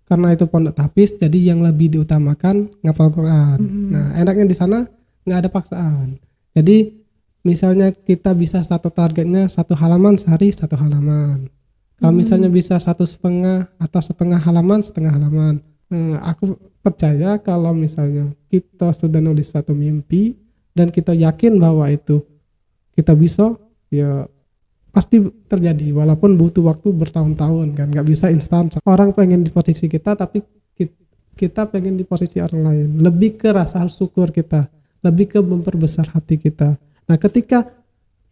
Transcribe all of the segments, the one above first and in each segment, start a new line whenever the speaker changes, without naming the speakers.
karena itu pondok tahfiz, jadi yang lebih diutamakan ngapal Quran. Nah, enaknya di sana nggak ada paksaan. Jadi misalnya kita bisa satu targetnya satu halaman sehari satu halaman. Kalau misalnya bisa 1,5 atau setengah halaman. Aku percaya kalau misalnya kita sudah nulis satu mimpi dan kita yakin bahwa itu kita bisa, ya pasti terjadi walaupun butuh waktu bertahun-tahun kan, nggak bisa instan. Orang pengen di posisi kita tapi kita pengen di posisi orang lain. Lebih ke rasa syukur kita, lebih ke memperbesar hati kita. Nah, ketika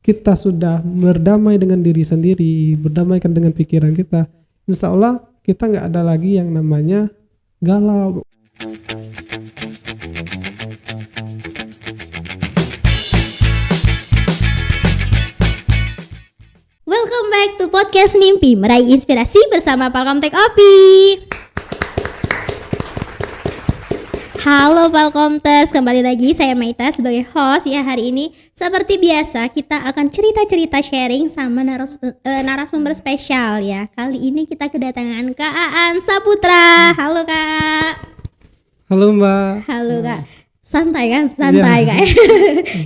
kita sudah berdamai dengan diri sendiri, berdamaikan dengan pikiran kita, insya Allah kita nggak ada lagi yang namanya galau.
Welcome back to podcast Mimpi Meraih Inspirasi bersama Palkomtek Opi. Halo Palkomtes, kembali lagi saya Maita sebagai host ya. Hari ini seperti biasa kita akan cerita-cerita sharing sama narasumber spesial ya. Kali ini kita kedatangan Kak Aan Saputra. Halo Kak.
Halo Mbak.
Halo Kak. Santai kan? Santai Kak.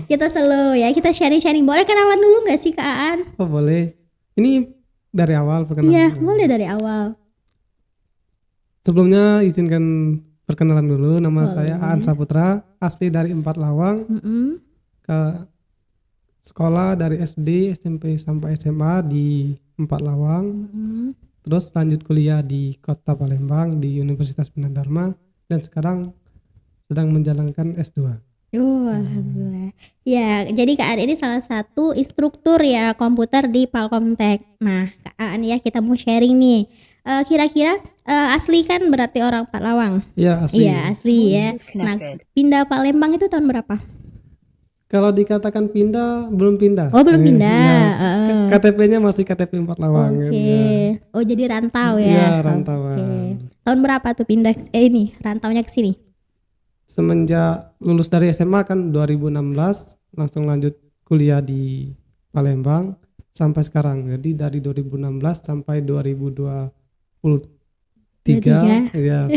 Kita slow ya, kita sharing-sharing. Boleh kenalan dulu gak sih Kak Aan?
Oh boleh. Ini dari awal perkenalan.
Iya, boleh dari awal.
Sebelumnya izinkan perkenalan dulu, nama saya Aan Saputra, asli dari Empat Lawang. Ke sekolah dari SD, SMP sampai SMA di Empat Lawang. Terus lanjut kuliah di Kota Palembang di Universitas Bina Dharma, dan sekarang sedang menjalankan S2.
Alhamdulillah. Ya, jadi Kak Aan ini salah satu instruktur ya komputer di Palkomtek. Nah, Kak Aan ya, kita mau sharing nih. Kira-kira asli kan berarti orang Palawang?
Iya, asli.
Iya, asli ya. Nah, pindah Palembang itu tahun berapa?
Kalau dikatakan pindah, belum pindah.
Oh, belum pindah.
KTP-nya masih KTP Empat Lawang.
Oke.
Ya.
Oh, jadi rantau ya.
Iya, rantauan.
Oke. Tahun berapa tuh pindah rantaunya ke sini?
Semenjak lulus dari SMA kan 2016, langsung lanjut kuliah di Palembang sampai sekarang. Jadi dari 2016 sampai 2023 ya,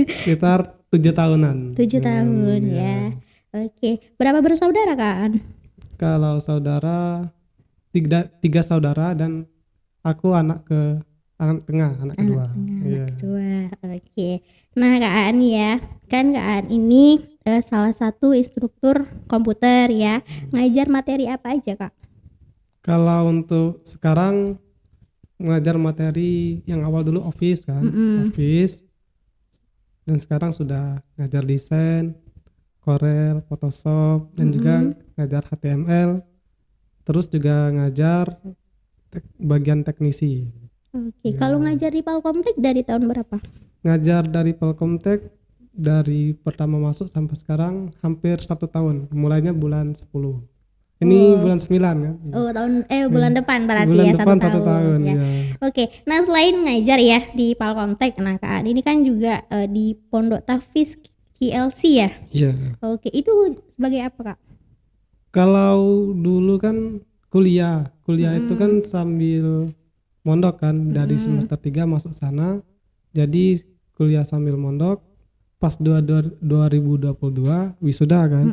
sekitar 7 tahunan.
7 tahun ya. Oke. Berapa bersaudara Kak?
Kalau saudara tiga saudara, dan aku anak tengah, anak kedua. Iya.
Kedua. Oke. Nah Kak Aan ya, kan Kak Aan ini salah satu instruktur komputer ya. Ngajar materi apa aja Kak?
Kalau untuk sekarang mengajar materi yang awal dulu Office kan, Office, dan sekarang sudah ngajar desain, Corel, Photoshop, dan juga ngajar HTML, terus juga ngajar bagian teknisi.
Oke, kalau ngajar di Palkomtek dari tahun berapa?
Ngajar dari Palkomtek dari pertama masuk sampai sekarang hampir 1 tahun, mulainya bulan 10. Ini bulan 9 kan?
Oh bulan depan berarti
bulan
ya,
depan
1 tahun ya.
Ya.
Oke, nah selain ngajar ya di Palkomtek, nah Kak Aan ini kan juga di Pondok Tahfiz KLC ya?
Iya.
Oke, itu sebagai apa Kak?
Kalau dulu kan kuliah itu kan sambil mondok kan, dari semester 3 masuk sana, jadi kuliah sambil mondok. Pas 2022 wisuda kan,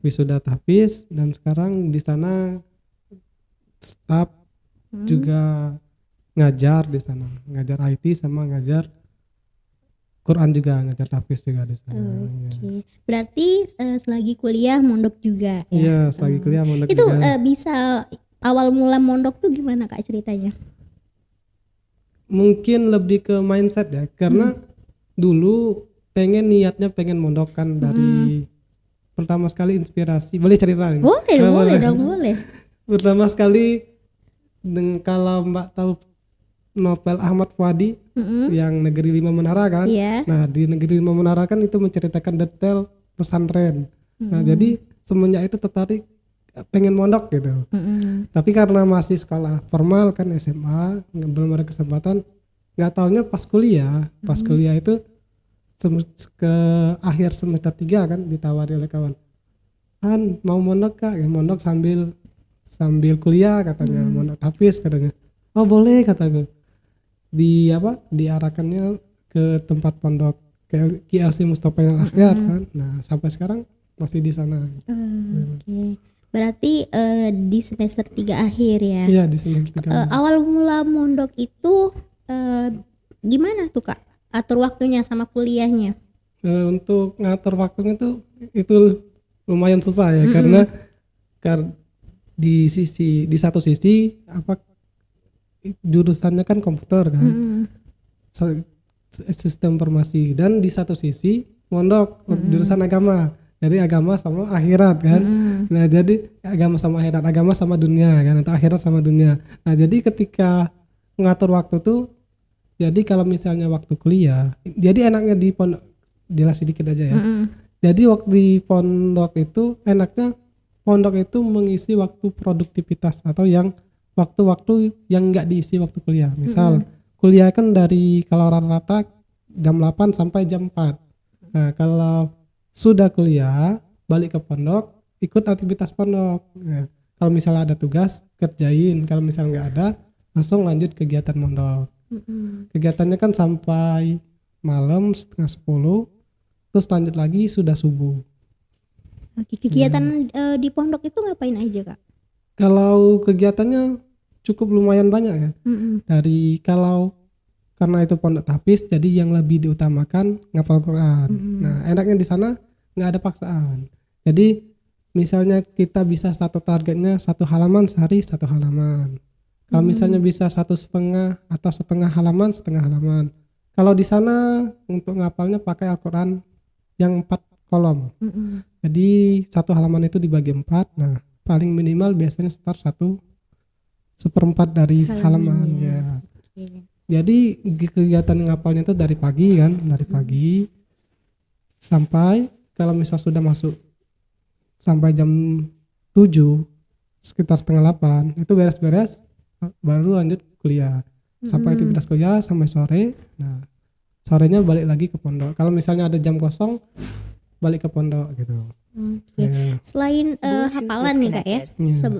wisuda tahfiz, dan sekarang di sana staff juga ngajar di sana, ngajar IT sama ngajar Quran juga, ngajar tahfiz juga di sana.
Oke. Berarti selagi kuliah mondok juga ya?
Iya, selagi kuliah mondok
itu
juga.
Bisa awal mula mondok tuh gimana Kak ceritanya?
Mungkin lebih ke mindset ya, karena dulu niatnya pengen mondok kan, dari pertama sekali inspirasi. Boleh cerita?
Boleh dong, boleh.
Pertama sekali kalau Mbak tahu novel Ahmad Fuadi yang Negeri 5 Menara kan. Nah, di Negeri 5 Menara kan itu menceritakan detail pesantren. Nah, jadi semenjak itu tertarik pengen mondok gitu. Tapi karena masih sekolah formal kan, SMA, belum ada kesempatan. Nggak taunya pas kuliah itu ke akhir semester 3 kan, ditawari oleh kawan, "Han, mau mondok Kak?" Ya, mondok sambil kuliah katanya, mondok tahfiz katanya. "Oh boleh," kataku. Diarahkannya ke tempat pondok KLC Mustafa Al Akhyar kan. Nah, sampai sekarang masih di sana.
Oke. Berarti di semester 3 akhir ya.
Iya, di semester 3.
Awal mula mondok itu gimana tuh Kak? Atur waktunya sama kuliahnya.
Untuk ngatur waktunya tuh itu lumayan susah ya, karena di satu sisi jurusannya kan komputer kan. Sistem informasi, dan di satu sisi mondok jurusan agama, dari agama sama akhirat kan. Nah, jadi agama sama akhirat, agama sama dunia kan, atau akhirat sama dunia. Nah, jadi ketika mengatur waktu tuh, jadi kalau misalnya waktu kuliah, jadi enaknya di pondok, jelas sedikit aja ya. Jadi waktu di pondok itu enaknya, pondok itu mengisi waktu produktivitas atau yang waktu-waktu yang enggak diisi waktu kuliah. Misal kuliah kan dari kalau rata-rata jam 8 sampai jam 4. Nah, kalau sudah kuliah balik ke pondok, ikut aktivitas pondok. Nah, kalau misalnya ada tugas kerjain, kalau misalnya nggak ada langsung lanjut kegiatan pondok. Kegiatannya kan sampai malam 9:30, terus lanjut lagi sudah subuh.
Oke, kegiatan di pondok itu ngapain aja Kak?
Kalau kegiatannya cukup lumayan banyak ya. Karena itu pondok tahfiz, jadi yang lebih diutamakan ngapal Quran. Nah, enaknya di sana nggak ada paksaan. Jadi misalnya kita bisa targetnya 1 halaman sehari 1 halaman. Kalau misalnya bisa 1,5 atau setengah halaman. Kalau di sana untuk ngapalnya pakai Al-Quran yang 4 kolom. Jadi 1 halaman itu dibagi 4. Nah, paling minimal biasanya start 1/4 dari halaman ya. Jadi kegiatan ngapalnya itu dari pagi sampai kalau misal sudah masuk sampai jam 7, sekitar setengah 8 itu beres-beres, baru lanjut kuliah sampai aktivitas kuliah sampai sore. Nah, sorenya balik lagi ke pondok. Kalau misalnya ada jam kosong, balik ke pondok gitu.
Oke. Selain hafalan nih Kak ya.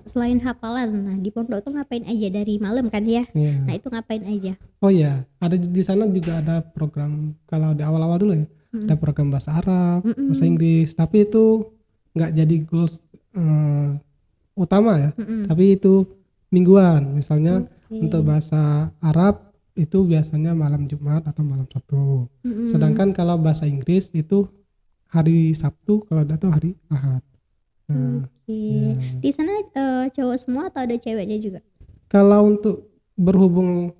Selain hafalan, nah di pondok tuh ngapain aja dari malam kan ya? Nah, itu ngapain aja?
Oh ya, ada di sana juga ada program, kalau di awal-awal dulu ya, ada program bahasa Arab, bahasa Inggris, tapi itu nggak jadi goals utama ya. Tapi itu mingguan. Misalnya untuk bahasa Arab itu biasanya malam Jumat atau malam Sabtu. Sedangkan kalau bahasa Inggris itu hari Sabtu, kalau ada tuh hari Ahad. Nah,
Di sana cowok semua atau ada ceweknya juga?
kalau untuk berhubung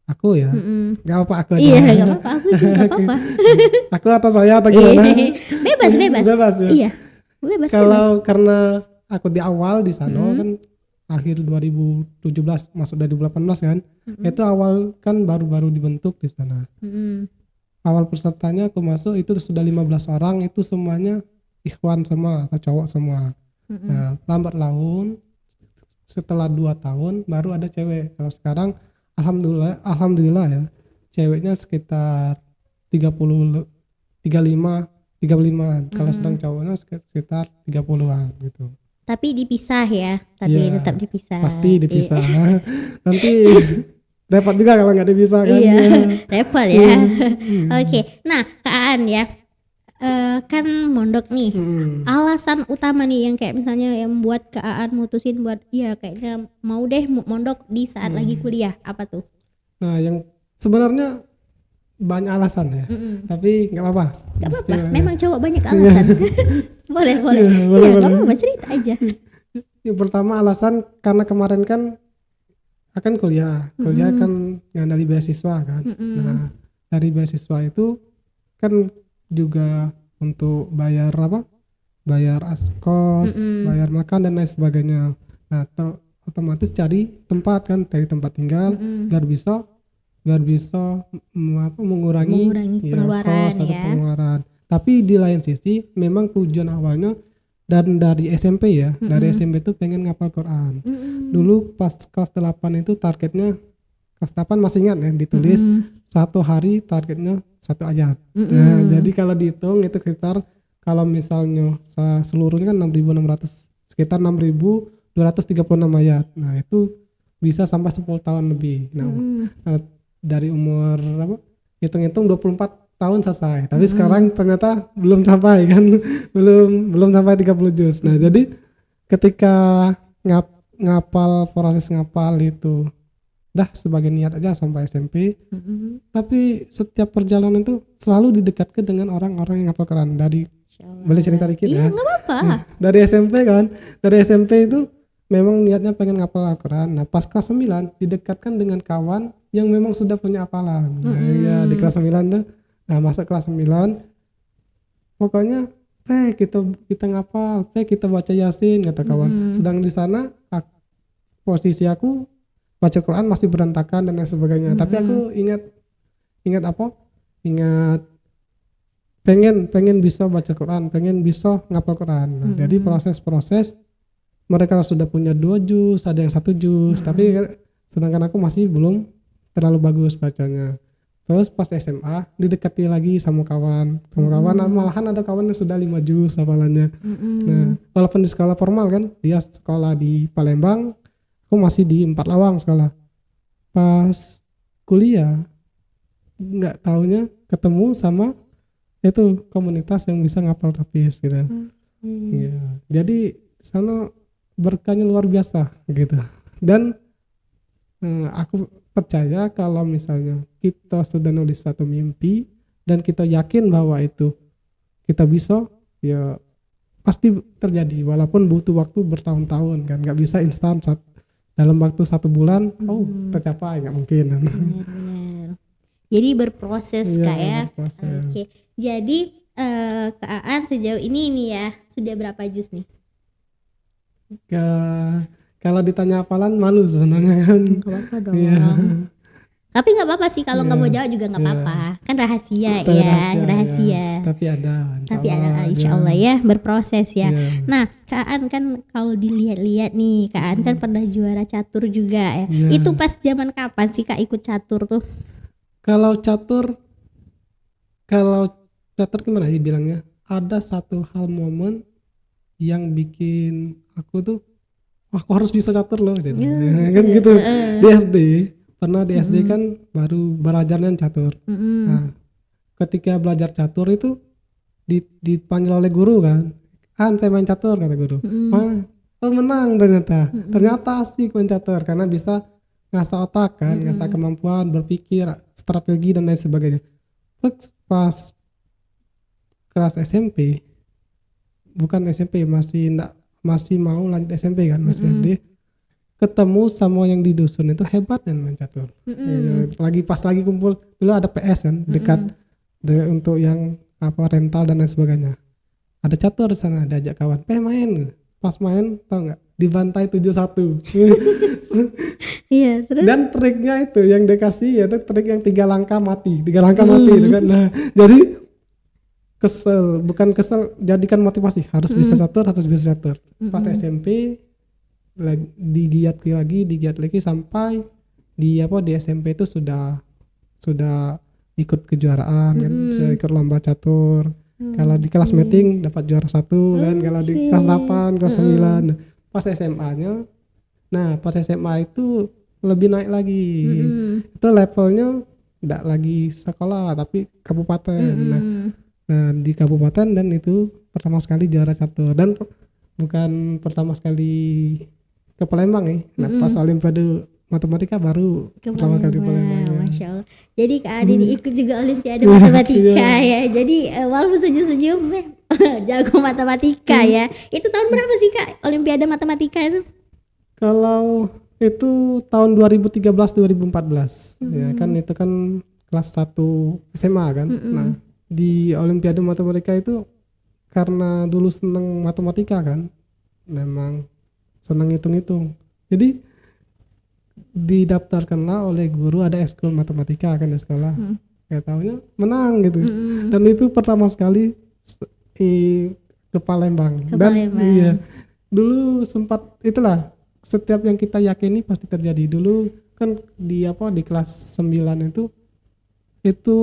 aku ya, nggak apa-apa aku aja.
Iya, nggak apa-apa, aku juga nggak apa-apa.
Aku atau saya atau gimana?
Bebas
ya.
Iya, bebas.
Kalau karena aku di awal di sana kan akhir 2017 masuk 2018 kan, itu awal kan baru dibentuk di sana. Awal pesertanya aku masuk itu sudah 15 orang, itu semuanya ikhwan semua atau cowok semua. Nah, lambat laun setelah 2 tahun baru ada cewek. Kalau sekarang alhamdulillah ya, ceweknya sekitar 35-an. Kalau sedang cowoknya sekitar 30-an gitu.
Tapi dipisah ya, tetap dipisah.
Pasti dipisah. Nanti repot juga kalau nggak dipisah kan.
Iya, repot ya. Oke, nah Kak Aan ya, kan mondok nih. Alasan utama nih yang kayak misalnya yang buat Kak Aan mutusin buat ya kayaknya mau deh mondok di saat lagi kuliah, apa tuh?
Nah, yang sebenarnya banyak alasan ya, tapi nggak apa-apa.
Gak apa-apa, memang cowok banyak alasan. boleh. Iya, gak apa-apa, cerita aja.
Yang pertama alasan karena kemarin kan akan kuliah kan ngandali beasiswa kan. Nah, dari beasiswa itu kan juga untuk bayar kos, bayar makan dan lain sebagainya. Nah, otomatis cari tempat kan, dari tempat tinggal biar bisa mengurangi
pengeluaran
kos atau pengeluaran. Tapi di lain sisi memang tujuan awalnya dan dari SMP ya, dari SMP itu pengen ngapal Quran. Dulu pas kelas 8 itu targetnya, kelas 8 masih ingat ya, ditulis 1 hari targetnya 1 ayat. Nah, jadi kalau dihitung itu sekitar, kalau misalnya seluruhnya kan 6.600, sekitar 6.236 ayat. Nah, itu bisa sampai 10 tahun lebih. Nah, dari umur hitung-hitung 24 tahun selesai. Tapi sekarang ternyata belum sampai kan, belum sampai 30 juz. Nah, jadi ketika ngapal, proses ngapal itu dah sebagai niat aja sampai SMP. Tapi setiap perjalanan itu selalu didekatkan dengan orang-orang yang ngapal Quran. Dari boleh cerita dikit
Iya,
ya?
nggak apa-apa.
Dari SMP kan, dari SMP itu memang niatnya pengen ngapal Al-Quran. Nah, pas kelas 9 didekatkan dengan kawan yang memang sudah punya hafalan. Nah, ya di kelas 9 tuh, nah masuk kelas 9 pokoknya kita ngapal, kita baca Yasin kata kawan. Sedang di sana posisi aku baca Quran masih berantakan dan lain sebagainya. Tapi aku ingat apa? Ingat pengen bisa baca Quran, pengen bisa ngapal Quran. Nah, jadi proses-proses mereka sudah punya 2 juz, ada yang 1 juz, tapi sedangkan aku masih belum terlalu bagus bacanya. Terus pas SMA didekati lagi sama kawan, malahan ada kawan yang sudah 5 juz hafalannya. Nah, walaupun di sekolah formal kan, dia sekolah di Palembang, aku masih di 4 Lawang sekolah. Pas kuliah nggak taunya ketemu sama itu komunitas yang bisa ngapal tapis gitu. Ya, jadi sana berkahnya luar biasa gitu. Dan aku percaya kalau misalnya kita sudah nulis satu mimpi dan kita yakin bahwa itu kita bisa, ya pasti terjadi walaupun butuh waktu bertahun-tahun kan, nggak bisa instan dalam waktu 1 bulan tercapai, nggak mungkin.
Benar. Jadi berproses
Iya,
Kak ya.
berproses.
Oke. Jadi Kak Aan sejauh ini nih ya sudah berapa juz nih?
Kalau ditanya hafalan malu sebenarnya kan.
Gak apa-apa dong.
Iya.
Tapi nggak apa-apa sih kalau nggak mau jawab juga nggak apa-apa. Kan rahasia
Betul,
ya,
ya.
rahasia.
Tapi ada,
Tapi ada insya Allah ya berproses ya.
Iya.
Nah Kak Aan kan kalau dilihat-lihat nih Kak Aan kan pernah juara catur juga ya.
Iya.
Itu pas zaman kapan sih Kak ikut catur tuh?
Kalau catur gimana sih bilangnya? Ada satu hal momen yang bikin aku tuh, aku harus bisa catur loh, kan gitu. Di SD, pernah di SD kan baru belajarnya catur. Nah, ketika belajar catur itu dipanggil oleh guru kan, main catur kata guru. Menang ternyata asik main catur karena bisa ngasah otak kan, ngasah kemampuan berpikir, strategi dan lain sebagainya. Pas kelas SMP, bukan SMP, masih mau lanjut SMP kan, masih SD, ketemu sama yang di dusun itu hebat kan main catur. Pas lagi kumpul dulu ada PS kan dekat untuk yang rental dan lain sebagainya. Ada catur di sana, diajak kawan, main. Pas main tau nggak, dibantai 7-1.
Iya, terus?
Dan triknya itu yang dikasih yaitu trik yang 3 langkah mati gitu kan. Nah, jadi bukan kesel, jadikan motivasi, harus bisa catur. Pas SMP digiat lagi sampai di SMP itu sudah ikut kejuaraan kan, sudah ikut lomba catur. Kalau di kelas meeting dapat juara 1 kan, kalau di kelas 8, kelas 9. Pas SMA itu lebih naik lagi. Itu levelnya enggak lagi sekolah tapi kabupaten. Nah, di kabupaten dan itu pertama sekali juara catur, dan bukan pertama sekali ke Palembang ya. Nah, pas Olimpiade matematika baru pertama kali ke Palembang.
Masya Allah. Jadi Kak Adi ikut juga Olimpiade matematika ya. Jadi walaupun senyum-senyum jago matematika ya. Itu tahun berapa sih Kak Olimpiade matematika itu?
Kalau itu tahun 2013-2014 ya kan, itu kan kelas 1 SMA kan. Nah, di Olimpiade matematika itu karena dulu seneng matematika kan, memang seneng hitung-hitung, jadi didaftarkanlah oleh guru, ada ekskul matematika kan di sekolah. Kayak tahunya menang gitu. Dan itu pertama sekali ke Palembang. Iya, dulu sempat itulah, setiap yang kita yakini pasti terjadi. Dulu kan di kelas 9 itu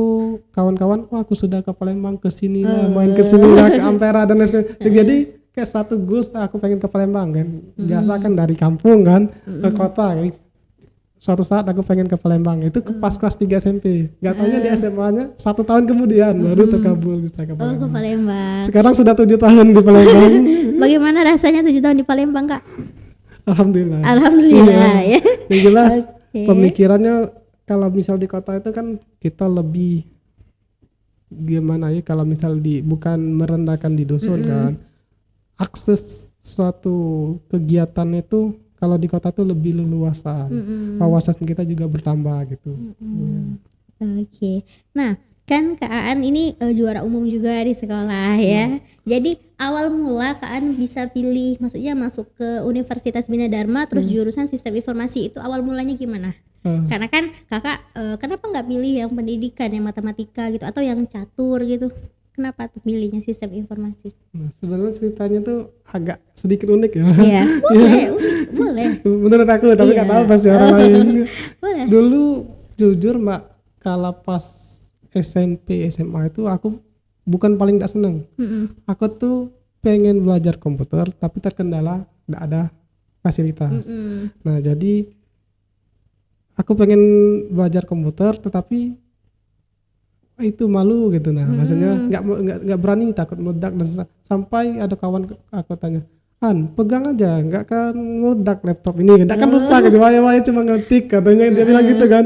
kawan-kawan, aku sudah ke Palembang, ke sini lah, main ke sini lah, ke Ampera dan lain sebagainya. Jadi kayak satu gus, aku pengen ke Palembang kan. Biasa kan dari kampung kan ke kota kan. suatu saat aku pengen ke Palembang. Itu pas kelas 3 SMP. Gak taunya di SMA-nya 1 tahun kemudian baru terkabul bisa ke
Oh, ke
Palembang.
Palembang.
Sekarang sudah 7 tahun di Palembang.
Bagaimana rasanya 7 tahun di Palembang, Kak?
Alhamdulillah.
Alhamdulillah ya.
Yang jelas
Oke.
pemikirannya kalau misal di kota itu kan kita lebih gimana ya, kalau misal bukan merendahkan di dusun kan, akses suatu kegiatan itu kalau di kota tuh lebih leluasa, wawasan kita juga bertambah gitu.
Oke. Nah, kan Kak Aan ini juara umum juga di sekolah ya. Jadi awal mula Kak Aan bisa pilih, maksudnya masuk ke Universitas Bina Dharma terus jurusan Sistem Informasi, itu awal mulanya gimana? Karena kan Kakak kenapa nggak pilih yang pendidikan, yang matematika gitu atau yang catur gitu? Kenapa tuh pilihnya Sistem Informasi?
Nah, sebenarnya ceritanya tuh agak sedikit unik ya.
Iya, boleh, unik, boleh.
Menurut aku tapi nggak
Iya.
tahu pasti orang lain.
Boleh.
Dulu jujur Mbak, kalau pas SMP SMA itu aku bukan paling tidak seneng. Aku tuh pengen belajar komputer tapi terkendala tidak ada fasilitas. Nah jadi aku pengen belajar komputer tetapi itu malu gitu. Nah maksudnya nggak berani, takut meledak dan sampai ada kawan aku tanya, "Han, pegang aja, nggak kan meledak laptop ini, nggak kan rusak, waya-waya cuma ngetik," katanya dia bilang gitu kan.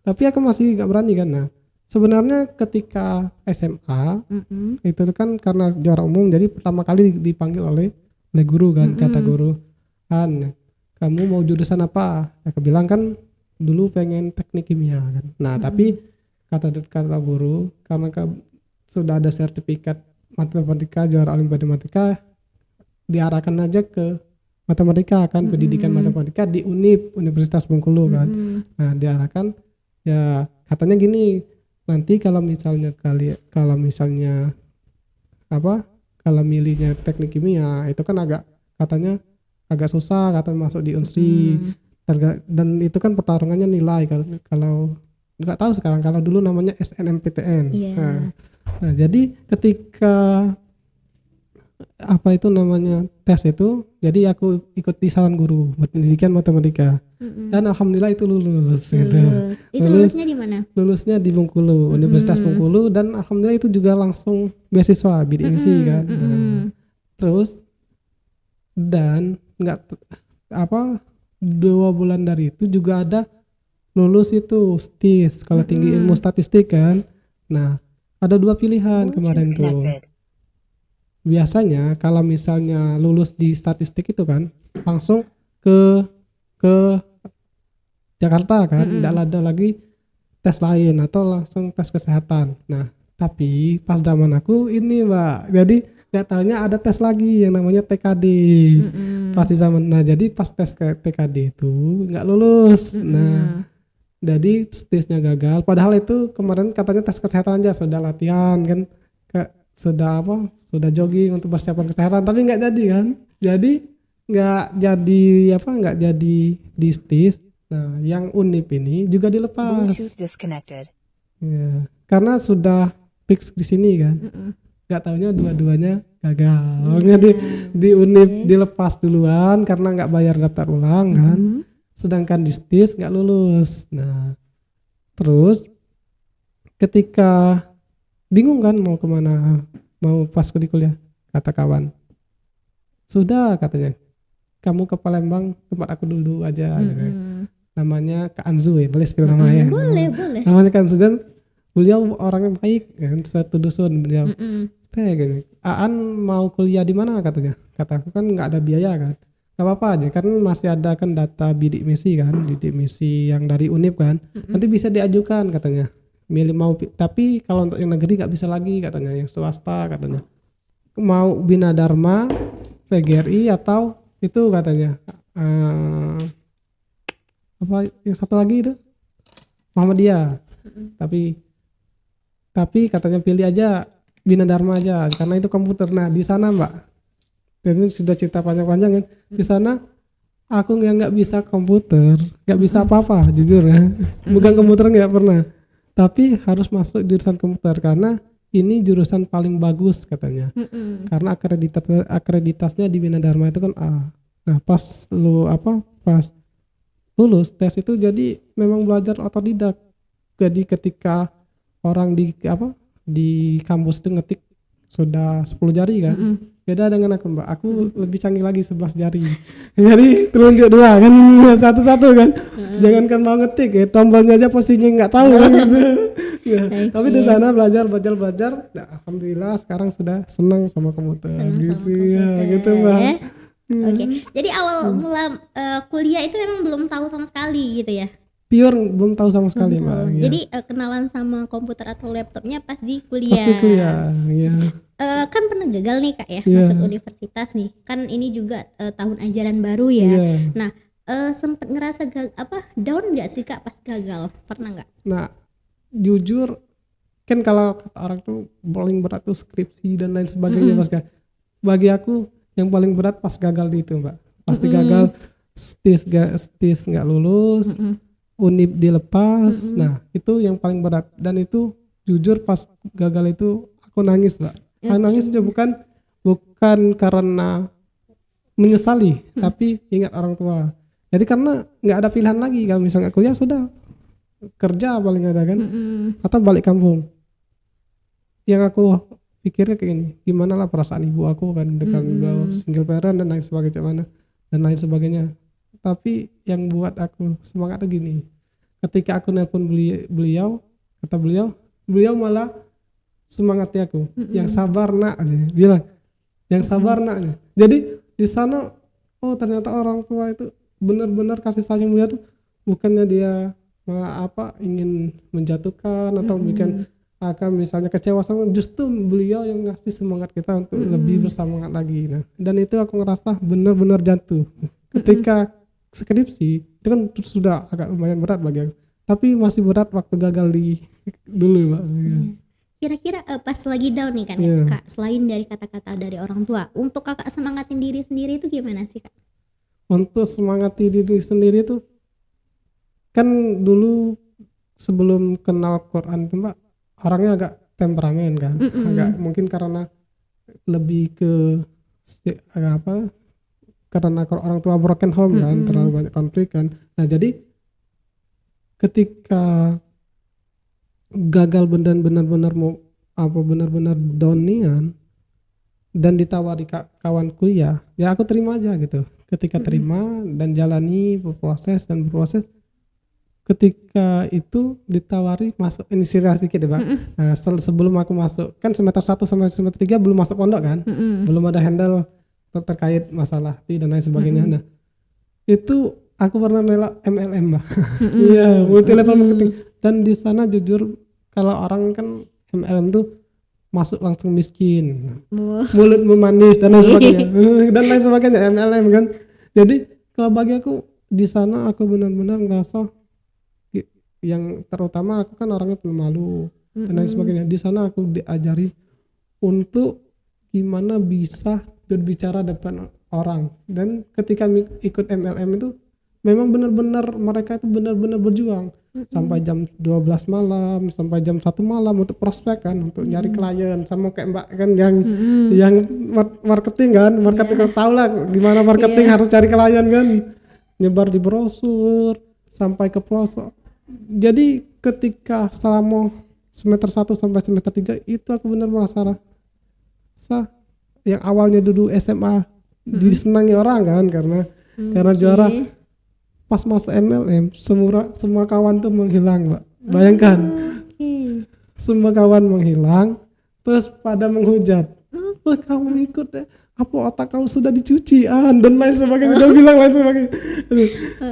Tapi aku masih nggak berani kan. Nah sebenarnya ketika SMA itu kan karena juara umum jadi pertama kali dipanggil oleh guru kan. Kata guru, "Han, kamu mau jurusan apa?" Aku bilang kan dulu pengen teknik kimia kan. Nah tapi kata guru, karena sudah ada sertifikat matematika, juara olimpiade matematika, diarahkan aja ke matematika kan, pendidikan matematika di Universitas Bengkulu kan. Nah diarahkan ya, katanya gini, nanti kalau misalnya kalau milihnya teknik kimia itu kan katanya agak susah, katanya masuk di Unsri. Dan itu kan pertarungannya nilai kalau nggak tahu sekarang, kalau dulu namanya SNMPTN. Nah jadi ketika tes itu, jadi aku ikut di saran guru pendidikan matematika dan alhamdulillah itu lulus. Gitu.
Itu lulusnya di mana?
Lulusnya di Bengkulu, Universitas Bengkulu, dan alhamdulillah itu juga langsung beasiswa bidik misi kan. Nah, terus dan 2 bulan dari itu juga ada lulus itu STIS, kalau tinggi ilmu statistik kan. Nah ada 2 pilihan kemarin tuh. Biasanya kalau misalnya lulus di statistik itu kan langsung ke Jakarta kan, tidak ada lagi tes lain atau langsung tes kesehatan. Nah tapi pas zaman aku ini Mbak, jadi nggak taunya ada tes lagi yang namanya TKD. Pas di zaman, nah jadi pas tes ke TKD itu nggak lulus. Nah jadi tesnya gagal, padahal itu kemarin katanya tes kesehatan aja, sudah latihan kan, sudah jogging untuk persiapan kesehatan, tapi nggak jadi kan. Jadi nggak jadi di STIS. Nah yang Unip ini juga dilepas ya, karena sudah fix di sini kan. Nggak taunya dua-duanya gagal. Di Unip dilepas duluan karena nggak bayar daftar ulang kan. Sedangkan di STIS nggak lulus. Nah terus ketika bingung kan mau kemana, mau pas di kuliah, kata kawan, sudah katanya kamu ke Palembang, tempat aku dulu aja. Namanya Kak Anzu ya, boleh spill namanya.
Boleh.
Namanya Kak Anzu, dan beliau orangnya baik kan, satu dusun beliau. Kayak gini, Aan mau kuliah di mana katanya? Kata aku kan nggak ada biaya kan. Gak apa-apa aja, karena masih ada kan data bidik misi yang dari Unip kan, nanti bisa diajukan katanya, milih mau, tapi kalau untuk yang negeri nggak bisa lagi katanya, yang swasta katanya, mau Bina Dharma, PGRI atau itu katanya yang satu lagi itu Muhammadiyah. Tapi katanya pilih aja Bina Dharma aja karena itu komputer. Nah di sana Mbak, dan ini sudah cerita panjang-panjang kan, di sana aku nggak bisa komputer, nggak bisa apa-apa jujur ya. Bukan komputer nggak pernah, tapi harus masuk jurusan komputer karena ini jurusan paling bagus katanya. Karena akreditasnya di Bina Dharma itu kan A. Nah pas lulus tes itu, jadi memang belajar otodidak. Jadi ketika orang di kampus itu ngetik sudah 10 jari kan, beda dengan aku mbak, aku lebih canggih lagi 11 jari. Jadi telunjuk 2 kan, satu-satu kan, jangankan mau ngetik ya, tombolnya aja posisinya nggak tahu kan gitu. Ya, tapi di sana belajar. Nah, alhamdulillah sekarang sudah senang sama komputer.
Senang sama
Gitu ya,
komputer,
gitu mbak.
ya. Oke, jadi awal mula kuliah itu memang belum tahu sama sekali gitu ya?
Pure belum tahu sama sekali mbak.
Betul.
Ya.
Jadi kenalan sama komputer atau laptopnya pas di kuliah.
Pasti kuliah, ya.
Kan pernah gagal nih kak ya,
Iya.
masuk universitas nih. Kan ini juga tahun ajaran baru ya.
Iya.
Nah, sempet ngerasa down nggak sih kak pas gagal? Pernah nggak?
Nah, jujur kan kalau kata orang tuh paling berat tuh skripsi dan lain sebagainya pas bagi aku yang paling berat pas gagal di itu mbak. Pasti gagal, stis nggak lulus, unip dilepas. Nah itu yang paling berat, dan itu jujur pas gagal itu aku nangis mbak. Aku nangis aja bukan karena menyesali, tapi ingat orang tua. Jadi karena nggak ada pilihan lagi, kalau misalnya kuliah sudah kerja paling ada kan, atau balik kampung. Yang aku pikirnya kayak gini, gimana lah perasaan ibu aku kan, dengan single parent dan lain sebagainya. Tapi yang buat aku semangat gini, ketika aku nelpon beliau, kata beliau malah semangati aku, yang sabar nak, aja bilang, yang sabar nak. Jadi di sana, oh ternyata orang tua itu benar-benar kasih sayang beliau tuh bukannya dia ingin menjatuhkan atau bikin akan misalnya kecewa sama, justru beliau yang ngasih semangat kita untuk lebih bersemangat lagi. Nah, dan itu aku ngerasa benar-benar jatuh ketika skripsi itu kan sudah agak lumayan berat bagi aku, tapi masih berat waktu gagal dulu mbak.
Kira-kira pas lagi down nih kan ya kak, selain dari kata-kata dari orang tua, untuk kakak semangatin diri sendiri itu gimana sih kak?
Untuk semangati diri sendiri tuh kan dulu sebelum kenal Quran tuh mbak, orangnya agak temperamen kan, agak mungkin karena lebih ke karena orang tua broken home kan, terlalu banyak konflik kan. Nah jadi ketika gagal benar-benar downian dan ditawari kawan kuliah, ya aku terima aja gitu. Ketika terima dan jalani berproses, ketika itu ditawari masuk inisiasi gitu Pak. Nah, sebelum aku masuk kan semester 1 sampai semester 3 belum masuk pondok kan, belum ada handle terkait masalah dan lain sebagainya. Nah itu aku pernah melak MLM Mbak. Iya, multi level marketing, dan di sana jujur kalau orang kan MLM tuh masuk langsung miskin, mulut memanis dan lain sebagainya, MLM kan. Jadi kalau bagi aku di sana aku benar-benar ngerasa, yang terutama aku kan orangnya pemalu dan lain sebagainya. Di sana aku diajari untuk gimana bisa berbicara depan orang, dan ketika ikut MLM itu memang benar-benar mereka itu benar-benar berjuang sampai jam 12 malam, sampai jam 1 malam untuk prospek kan, untuk nyari klien. Sama kayak Mbak kan yang marketing kan, marketing tahu lah gimana marketing, harus cari klien kan, nyebar di brosur sampai ke pelosok. Jadi ketika selama semester 1 sampai semester 3 itu aku benar merasa yang awalnya dulu SMA disenangi orang kan, karena juara, pas masuk MLM semua kawan tuh menghilang Mbak. Bayangkan, semua kawan menghilang, terus pada menghujat, kamu ikut deh, apa otak kau sudah dicuci dan lain sebagainya. Dia bilang lain sebagainya,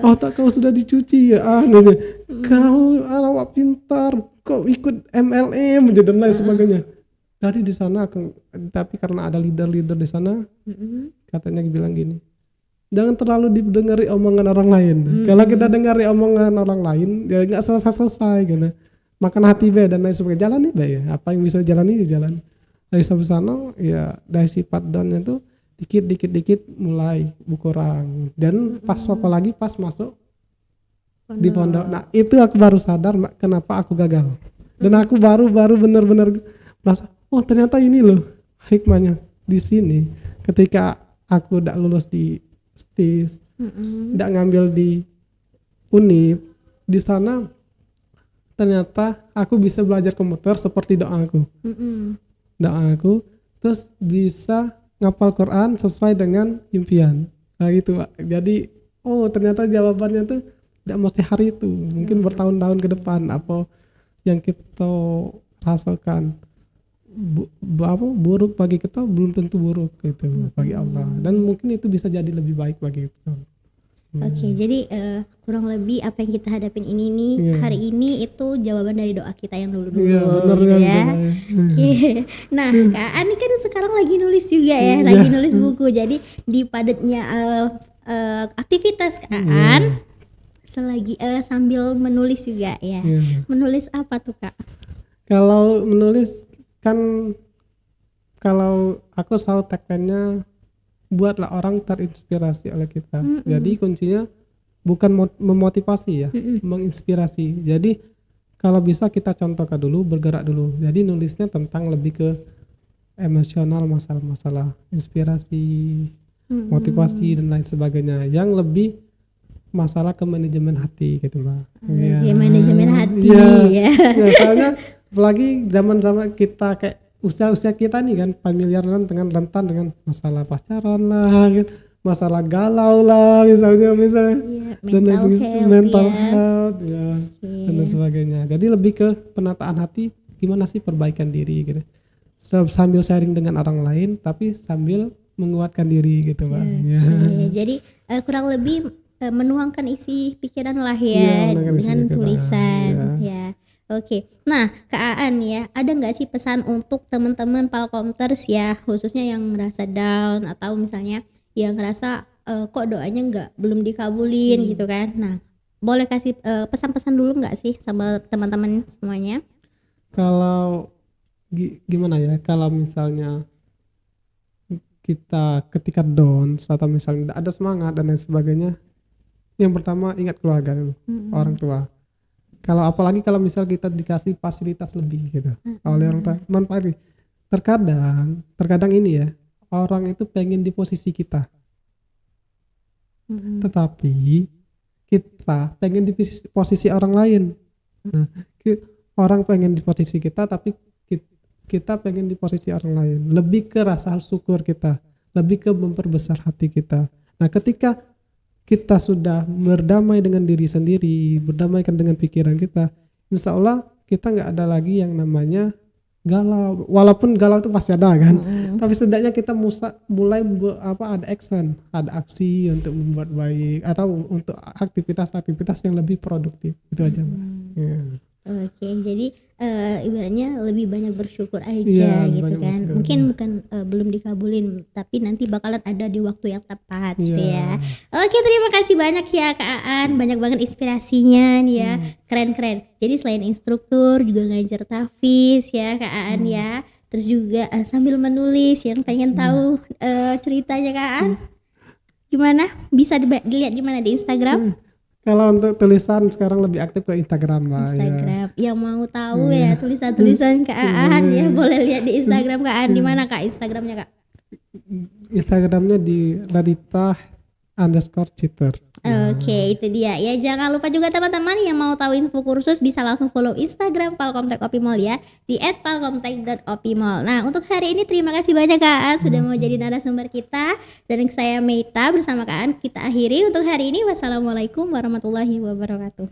otak kau sudah dicuci kau awak pintar kok ikut MLM dan lain sebagainya. Dari di sana tapi karena ada leader di sana, katanya bilang gini, jangan terlalu didengari omongan orang lain. Kalau kita dengari omongan orang lain, ya nggak selesai gitu. Makan hati dan lain sebagainya. Jalani ya, apa yang bisa jalani jalan. Dari sampai sana ya dari sifat downnya tuh dikit mulai berkurang. Dan pas masuk di pondok, nah itu aku baru sadar Mbak, kenapa aku gagal. Dan aku baru benar-benar merasa, oh ternyata ini loh hikmahnya di sini. Ketika aku udah lulus di STIS, udah ngambil di unik di sana, ternyata aku bisa belajar komputer seperti doaku. Doaku terus bisa ngapal Quran sesuai dengan impian. Nah gitu Pak. Jadi ternyata jawabannya tuh tidak mesti hari itu, mungkin bertahun-tahun ke depan. Apa yang kita rasakan buruk bagi kita belum tentu buruk gitu bagi Allah, dan mungkin itu bisa jadi lebih baik bagi kita.
Oke, jadi kurang lebih apa yang kita hadapin ini nih hari ini itu jawaban dari doa kita yang dulu-dulu gitu ya. Oke. Nah, Kak Ani kan sekarang lagi nulis juga ya, lagi nulis buku. Jadi di padatnya aktivitas Kak An selagi sambil menulis juga ya. Menulis apa tuh Kak?
Kalau menulis kan, kalau aku selalu tagline-nya buatlah orang terinspirasi oleh kita. Jadi kuncinya bukan memotivasi ya, menginspirasi. Jadi kalau bisa kita contohkan dulu, bergerak dulu. Jadi nulisnya tentang lebih ke emosional, masalah-masalah inspirasi, motivasi dan lain sebagainya. Yang lebih masalah ke manajemen hati gitu Mbak.
Manajemen hati ya.
Soalnya apalagi zaman-zaman kita kayak usia kita nih kan familiar dengan rentan dengan masalah pacaran lah, masalah galau lah misalnya mental health ya, dan lain sebagainya. Jadi lebih ke penataan hati, gimana sih perbaikan diri gitu, sambil sharing dengan orang lain tapi sambil menguatkan diri gitu Pak.
Jadi kurang lebih menuangkan isi pikiran lah ya, dengan tulisan ya. Oke, nah Kak Aan ya, ada nggak sih pesan untuk teman-teman Palkomters ya, khususnya yang merasa down atau misalnya yang ngerasa kok doanya belum dikabulin gitu kan? Nah, boleh kasih pesan-pesan dulu nggak sih sama teman-teman semuanya?
Kalau gimana ya, kalau misalnya kita ketika down atau misalnya tidak ada semangat dan lain sebagainya, yang pertama ingat keluarga dulu, orang tua. Kalau apalagi kalau misal kita dikasih fasilitas lebih gitu oleh orang tua, manfaat. Terkadang ini ya, orang itu pengen di posisi kita, tetapi kita pengen di posisi orang lain. Orang pengen di posisi kita, tapi kita pengen di posisi orang lain. Lebih ke rasa syukur kita, lebih ke memperbesar hati kita. Nah ketika kita sudah berdamai dengan diri sendiri, berdamaikan dengan pikiran kita, insya Allah kita nggak ada lagi yang namanya galau. Walaupun galau itu pasti ada kan, tapi setidaknya kita mulai ada aksi untuk membuat baik atau untuk aktivitas-aktivitas yang lebih produktif. Itu aja Mbak.
Oke, jadi ibaratnya lebih banyak bersyukur aja gitu kan. Mungkin bukan belum dikabulin, tapi nanti bakalan ada di waktu yang tepat gitu ya. Oke, terima kasih banyak ya Kak Aan, banyak banget inspirasinya nih ya. Keren-keren. Jadi selain instruktur juga ngajar tahfiz ya Kak Aan ya. Terus juga sambil menulis, yang pengen tahu ceritanya Kak Aan gimana? Bisa dilihat di mana, di Instagram?
Kalau untuk tulisan sekarang lebih aktif ke Instagram Mbak.
Instagram. Yang mau tahu ya tulisan-tulisan Kak Aan ya, boleh lihat di Instagram Kak Aan. Di mana Kak Instagramnya Kak?
Instagramnya di Radita_Citer.
Oke, itu dia ya. Jangan lupa juga teman-teman yang mau tahu info kursus bisa langsung follow Instagram Palkomtek Opimall ya, di @palkomtek.opimall. Nah, untuk hari ini terima kasih banyak Kak Aan sudah mau jadi narasumber kita, dan saya Meita bersama Kak Aan kita akhiri untuk hari ini. Wassalamualaikum warahmatullahi wabarakatuh.